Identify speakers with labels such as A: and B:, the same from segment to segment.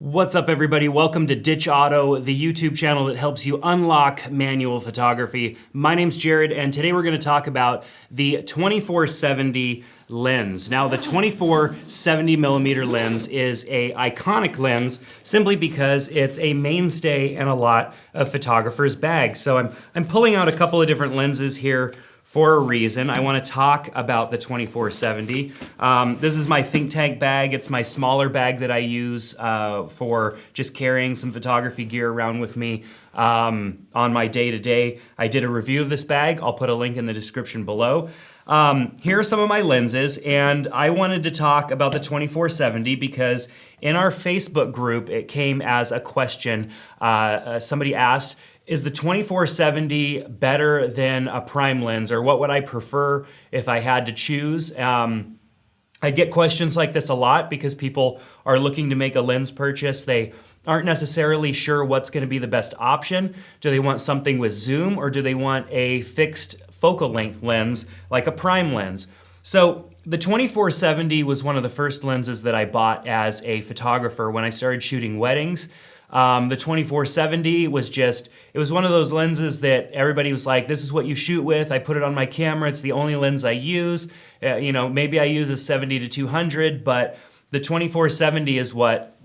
A: What's up, everybody? Welcome to Ditch Auto, the YouTube channel that helps you unlock manual photography. My name's Jared, and today we're going to talk about the 2470 lens. Now, the 24-70mm lens is a iconic lens simply because it's a mainstay in a lot of photographers' bags. So I'm pulling out a couple of different lenses here for a reason. I want to talk about the 2470. This is my think tank bag. It's my smaller bag that I use for just carrying some photography gear around with me on my day-to-day. I did a review of this bag. I'll put a link in the description below. Here are some of my lenses, and I wanted to talk about the 2470 because in our Facebook group, it came as a question. Somebody asked, is the 2470 better than a prime lens, or what would I prefer if I had to choose? I get questions like this a lot because people are looking to make a lens purchase. They aren't necessarily sure what's going to be the best option. Do they want something with zoom, or do they want a fixed focal length lens like a prime lens? So the 2470 was one of the first lenses that I bought as a photographer when I started shooting weddings. The 2470 was it was one of those lenses that everybody was like, this is what you shoot with. I put it on my camera. It's the only lens I use. Maybe I use a 70-200, but the 2470 is what,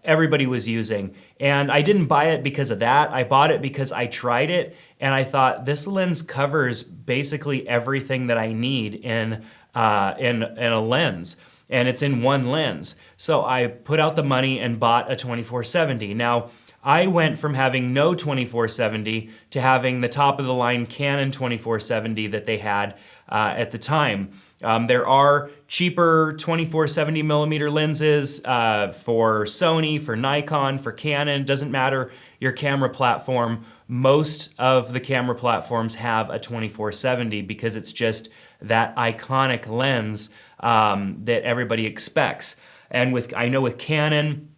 A: everybody was using. And I didn't buy it because of that. I bought it because I tried it and I thought this lens covers basically everything that I need in a lens. And it's in one lens. So I put out the money and bought a 2470. Now, I went from having no 2470 to having the top of the line Canon 2470 that they had at the time. There are cheaper 24-70mm lenses for Sony, for Nikon, for Canon. Doesn't matter your camera platform. Most of the camera platforms have a 2470 because it's just that iconic lens that everybody expects. And I know with Canon,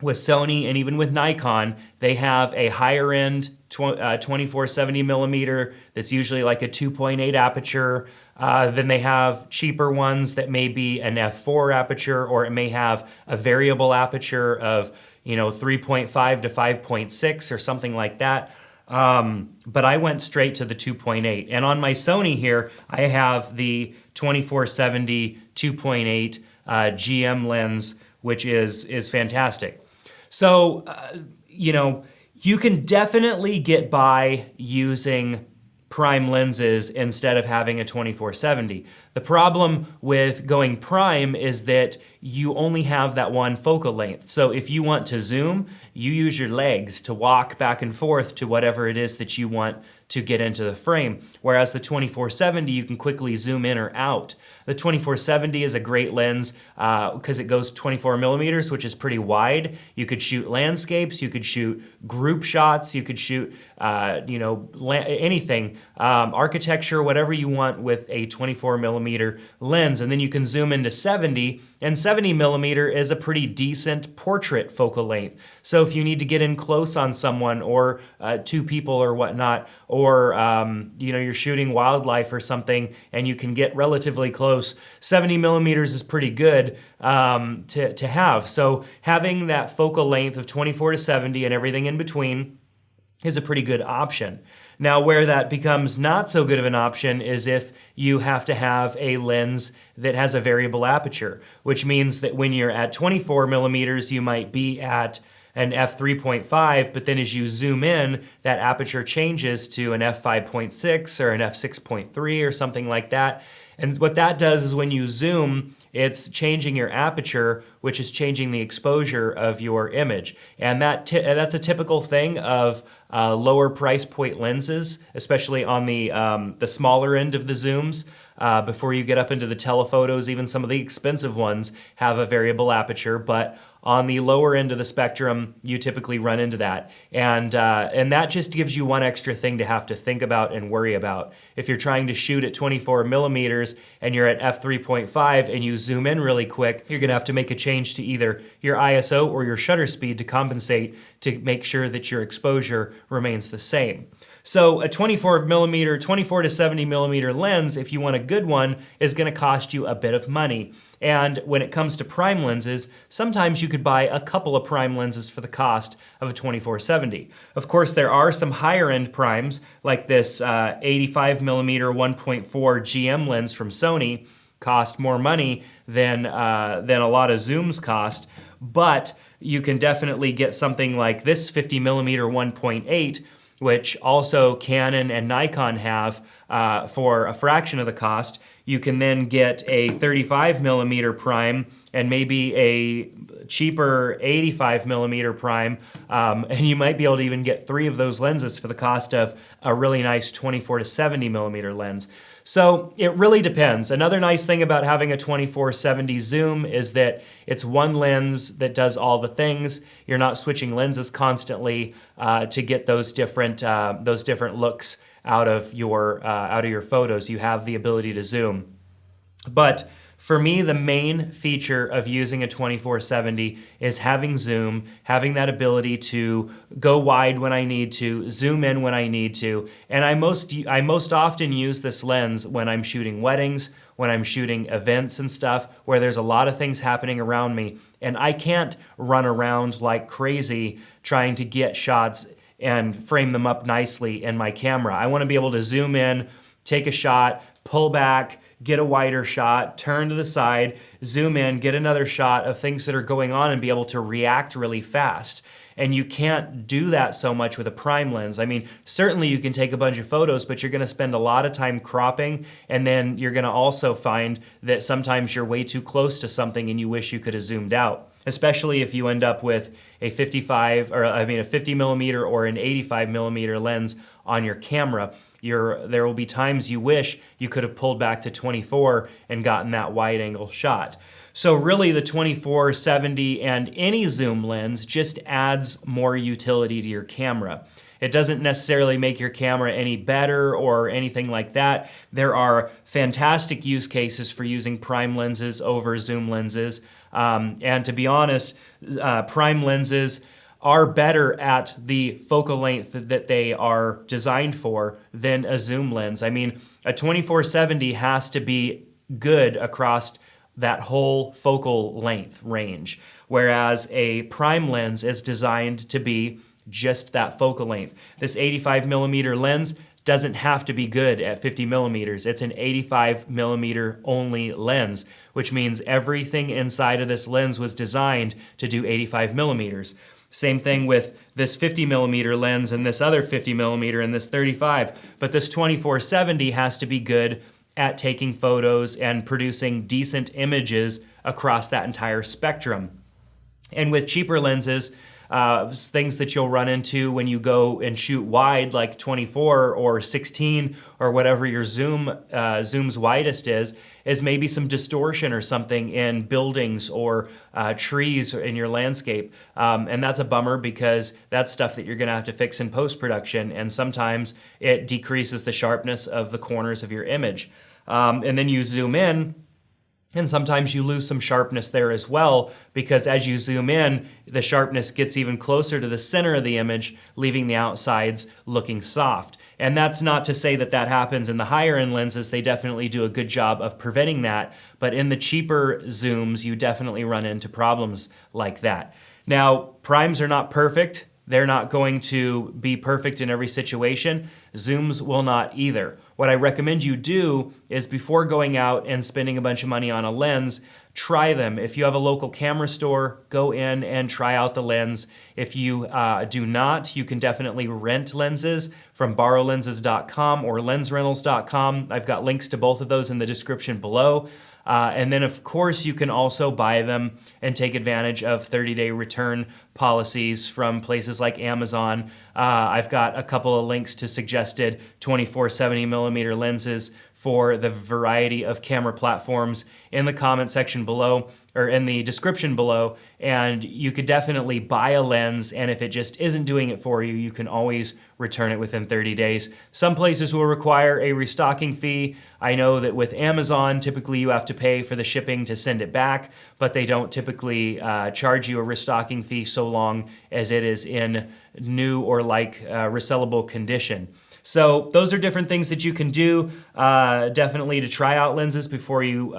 A: with Sony, and even with Nikon, they have a higher end 24-70mm that's usually like a 2.8 aperture. Then they have cheaper ones that may be an f4 aperture, or it may have a variable aperture of 3.5 to 5.6 or something like that. But I went straight to the 2.8. And on my Sony here, I have the 2470 2.8 GM lens, which is fantastic. So, you can definitely get by using prime lenses instead of having a 2470. The problem with going prime is that you only have that one focal length. So if you want to zoom, you use your legs to walk back and forth to whatever it is that you want to get into the frame. Whereas the 2470, you can quickly zoom in or out. The 2470 is a great lens because it goes 24mm, which is pretty wide. You could shoot landscapes, you could shoot group shots, you could shoot anything, architecture, whatever you want with a 24mm lens. And then you can zoom into 70, and 70mm is a pretty decent portrait focal length. So if you need to get in close on someone, or two people or whatnot, or you're shooting wildlife or something and you can get relatively close, 70mm is pretty good to have. So having that focal length of 24-70 and everything in between is a pretty good option. Now, where that becomes not so good of an option is if you have to have a lens that has a variable aperture, which means that when you're at 24mm, you might be at an f3.5, but then as you zoom in, that aperture changes to an f5.6 or an f6.3 or something like that. And what that does is when you zoom, it's changing your aperture, which is changing the exposure of your image. And that's a typical thing of lower price point lenses, especially on the smaller end of the zooms. Before you get up into the telephotos, even some of the expensive ones have a variable aperture, but on the lower end of the spectrum, you typically run into that. And that just gives you one extra thing to have to think about and worry about. If you're trying to shoot at 24mm and you're at f3.5 and you zoom in really quick, you're gonna have to make a change to either your ISO or your shutter speed to compensate to make sure that your exposure remains the same. So a 24 to 70 millimeter lens, if you want a good one, is going to cost you a bit of money. And when it comes to prime lenses, sometimes you could buy a couple of prime lenses for the cost of a 24-70. Of course, there are some higher end primes, like this 85 millimeter 1.4 GM lens from Sony, cost more money than a lot of zooms cost, but you can definitely get something like this 50 millimeter 1.8, which also Canon and Nikon have for a fraction of the cost. You can then get a 35 millimeter prime and maybe a cheaper 85 millimeter prime, and you might be able to even get 3 of those lenses for the cost of a really nice 24 to 70 millimeter lens. So it really depends. Another nice thing about having a 24-70 zoom is that it's one lens that does all the things. You're not switching lenses constantly to get those different looks out of your photos. You have the ability to zoom. But for me, the main feature of using a 24-70 is having zoom, having that ability to go wide when I need to, zoom in when I need to. And I most often use this lens when I'm shooting weddings, when I'm shooting events and stuff, where there's a lot of things happening around me. And I can't run around like crazy trying to get shots and frame them up nicely in my camera. I want to be able to zoom in, take a shot, pull back, get a wider shot, turn to the side, zoom in, get another shot of things that are going on and be able to react really fast. And you can't do that so much with a prime lens. I mean, certainly you can take a bunch of photos, but you're gonna spend a lot of time cropping, and then you're gonna also find that sometimes you're way too close to something and you wish you could have zoomed out, especially if you end up with a 50 millimeter or an 85 millimeter lens on your camera. There will be times you wish you could have pulled back to 24 and gotten that wide angle shot. So really the 24-70 and any zoom lens just adds more utility to your camera. It doesn't necessarily make your camera any better or anything like that. There are fantastic use cases for using prime lenses over zoom lenses. And to be honest, prime lenses are better at the focal length that they are designed for than a zoom lens. I mean, a 24-70 has to be good across that whole focal length range, whereas a prime lens is designed to be just that focal length. This 85 millimeter lens doesn't have to be good at 50 millimeters. It's an 85 millimeter only lens, which means everything inside of this lens was designed to do 85 millimeters. Same thing with this 50 millimeter lens and this other 50 millimeter and this 35. But this 24-70 has to be good at taking photos and producing decent images across that entire spectrum. And with cheaper lenses, things that you'll run into when you go and shoot wide, like 24 or 16 or whatever your zoom's widest is maybe some distortion or something in buildings or trees in your landscape. And that's a bummer because that's stuff that you're gonna have to fix in post-production, and sometimes it decreases the sharpness of the corners of your image. And then you zoom in, and sometimes you lose some sharpness there as well, because as you zoom in, the sharpness gets even closer to the center of the image, leaving the outsides looking soft. And that's not to say that that happens in the higher end lenses. They definitely do a good job of preventing that. But in the cheaper zooms, you definitely run into problems like that. Now, primes are not perfect. They're not going to be perfect in every situation. Zooms will not either. What I recommend you do is, before going out and spending a bunch of money on a lens, try them. If you have a local camera store, go in and try out the lens. If you do not, you can definitely rent lenses from borrowlenses.com or lensrentals.com. I've got links to both of those in the description below. And then, of course, you can also buy them and take advantage of 30-day return policies from places like Amazon. I've got a couple of links to suggested 24-70 millimeter lenses for the variety of camera platforms in the comment section below, or in the description below, and you could definitely buy a lens, and if it just isn't doing it for you, you can always return it within 30 days. Some places will require a restocking fee. I know that with Amazon, typically you have to pay for the shipping to send it back, but they don't typically charge you a restocking fee so long as it is in new or like resellable condition. So those are different things that you can do definitely to try out lenses before you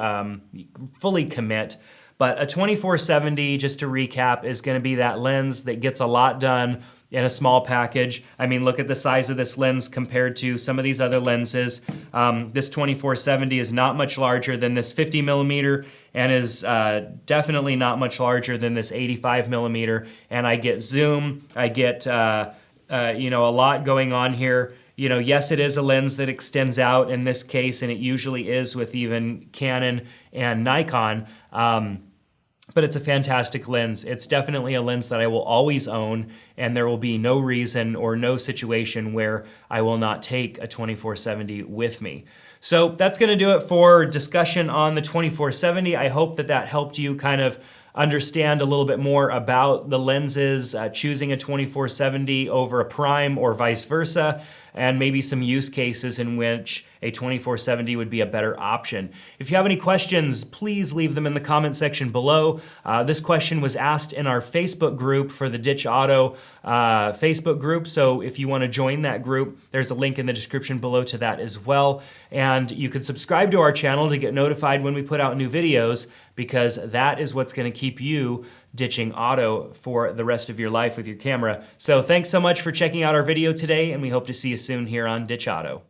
A: fully commit. But a 24-70, just to recap, is going to be that lens that gets a lot done in a small package. I mean, look at the size of this lens compared to some of these other lenses. This 24-70 is not much larger than this 50 millimeter and is definitely not much larger than this 85 millimeter. And I get zoom, I get a lot going on here. Yes, it is a lens that extends out in this case, and it usually is with even Canon and Nikon. But it's a fantastic lens. It's definitely a lens that I will always own, and there will be no reason or no situation where I will not take a 24-70 with me. So that's gonna do it for discussion on the 24-70. I hope that helped you kind of understand a little bit more about the lenses, choosing a 24-70 over a prime or vice versa, and maybe some use cases in which a 24-70 would be a better option. If you have any questions, please leave them in the comment section below. This question was asked in our Facebook group for the Ditch Auto Facebook group, so if you want to join that group, there's a link in the description below to that as well. And you can subscribe to our channel to get notified when we put out new videos, because that is what's going to keep you ditching auto for the rest of your life with your camera. So thanks so much for checking out our video today, and we hope to see you soon here on Ditch Auto.